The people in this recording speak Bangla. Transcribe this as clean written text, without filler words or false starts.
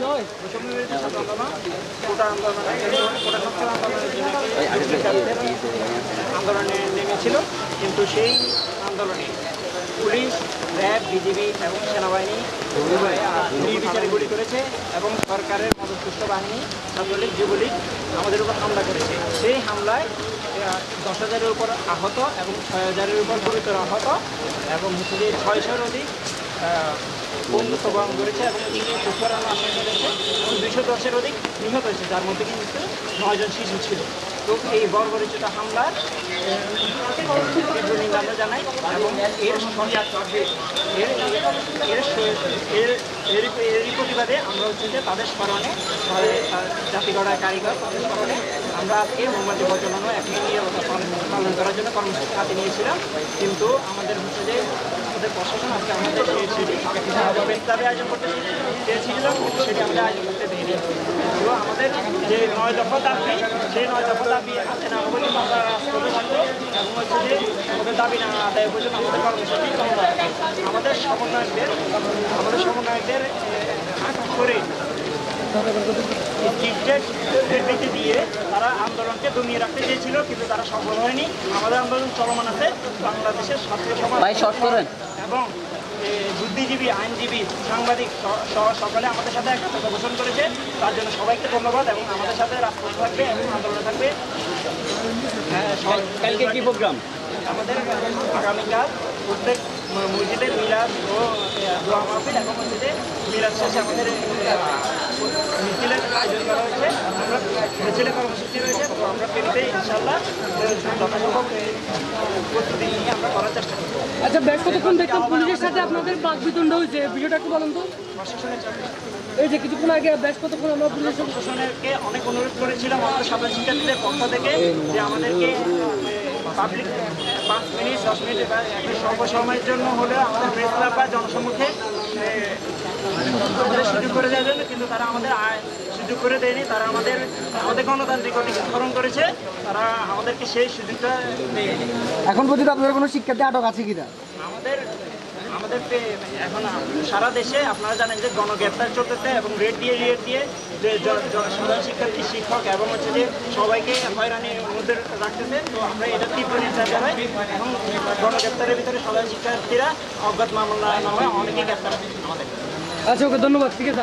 বৈষম্যবিরোধী ছাত্র আন্দোলন, কোটা আন্দোলনে, কোটা সংস্কার আন্দোলনের জন্য আন্দোলনে নেমেছিল, কিন্তু সেই আন্দোলনে পুলিশ, র্যাব, বিজিবি এবং সেনাবাহিনী নির্বিচারে গুলি করেছে এবং সরকারের মদতপুষ্ট বাহিনী ছাত্রলীগ, যুবলীগ আমাদের উপর হামলা করেছে। সেই হামলায় 10,000-এর উপর আহত এবং 6,000-এর উপর গুরুতর আহত এবং 600-এর অধিক বন্ধুত্ববরণ করেছে এবং 354 আহত হয়েছে এবং 210-এর অধিক নিহত হয়েছে, যার মধ্যে কিন্তু 9 জন শিশু ছিল। তো এই বর্বরোচিত হামলার তীব্র নিন্দা আমরা জানাই এবং এরই প্রতিবাদে আমরা হচ্ছে যে তাদের স্মরণে, জাতি গড়ার কারিগর তাদের স্মরণে আমরা আজকে মোমবাতি প্রজ্বলন ও একই নিরাপত্তা পালন করার জন্য কর্মসূচি হাতে নিয়েছিলাম। কিন্তু আমাদের হচ্ছে যে আমাদের প্রশাসন আজকে আমাদের সেটি ক্লাবে আয়োজন করতে চেয়েছিলাম, কিন্তু সেটি আমরা আয়োজন করতে দিইনি। তো আমাদের যে 9 দফা দাবি, সেই 9 দফা দাবি হাতে না পর্যন্ত আমরা রাজপথে থাকবো এবং হচ্ছে যে আমাদের দাবি না আদায় পর্যন্ত আমাদের কর্মসূচি চলমান থাকবে। আমাদের সমন্বয়কদের করে বিবৃতি দিয়ে তারা আন্দোলনকে দমিয়ে রাখতে চেয়েছিল, কিন্তু তারা সফল হয়নি। আমাদের আন্দোলন চলমান আছে। বাংলাদেশের ছাত্র সমাজ এবং বুদ্ধিজীবী, আইনজীবী, সাংবাদিক সকলে আমাদের সাথে একটা পোষণ করেছে। তার জন্য সবাইকে ধন্যবাদ এবং আমাদের সাথে রাজপথ থাকবে এবং আন্দোলনে থাকবে। কালকে কি প্রোগ্রাম? আমাদের আগামীকাল প্রত্যেক মসজিদে মিলাদ ও দোয়া মাহফিল এবং মসজিদে মিলাদ শেষে আমাদের মিছিলের আয়োজন করা হয়েছে। আমরা মিছিলের কর্মসূচি রয়েছে, তো আমরা ফেরিতে ইনশাল্লাহ যথাসম্ভব প্রস্তুতি নিয়ে আমরা করার চেষ্টা করব। আচ্ছা, বেশ কতক্ষণ দেখলাম পুলিশের সাথে আপনাদের বাকবিতণ্ড হয়েছে, বিষয়টা একটু বলুন তো। প্রশাসনের চাপে এই যে কিছুক্ষণ আগে বেশ কতক্ষণ আমরা পুলিশের প্রশাসনকে অনেক অনুরোধ করেছিলাম আমাদের সাধারণ শিক্ষার্থীদের পক্ষ থেকে যে আমাদেরকে পাবলিক 5 মিনিট 10 মিনিট একটা স্বল্প সময়ের জন্য হলে আমাদের প্রেস ক্লাব বা জনসম্মুখে আমাদের সুযোগ করে দেওয়ার জন্য, কিন্তু তারা আমাদের সুযোগ করে দেয়নি। তারা আমাদের গণতান্ত্রিক অধিকার হরণ করেছে, তারা আমাদেরকে সেই সুযোগটা দেয়নি। এখন পর্যন্ত আপনাদের কোনো শিক্ষার্থী আটক আছে কিনা? আমাদের এখন সারা দেশে আপনারা জানেন যে গণগ্রেপ্তার চলতেছে এবং রেড দিয়ে সাধারণ শিক্ষার্থী, শিক্ষক এবং হচ্ছে যে সবাইকে হয়রানির মধ্যে রাখতেছে। তো আমরা এটা তীব্র নিন্দা জানাই এবং গণগ্রেপ্তারের ভিতরে সাধারণ শিক্ষার্থীরা অজ্ঞাত মামলা নামে অনেকেই গ্রেপ্তার আমাদের। আচ্ছা, ওকে ধন্যবাদ। ঠিক আছে।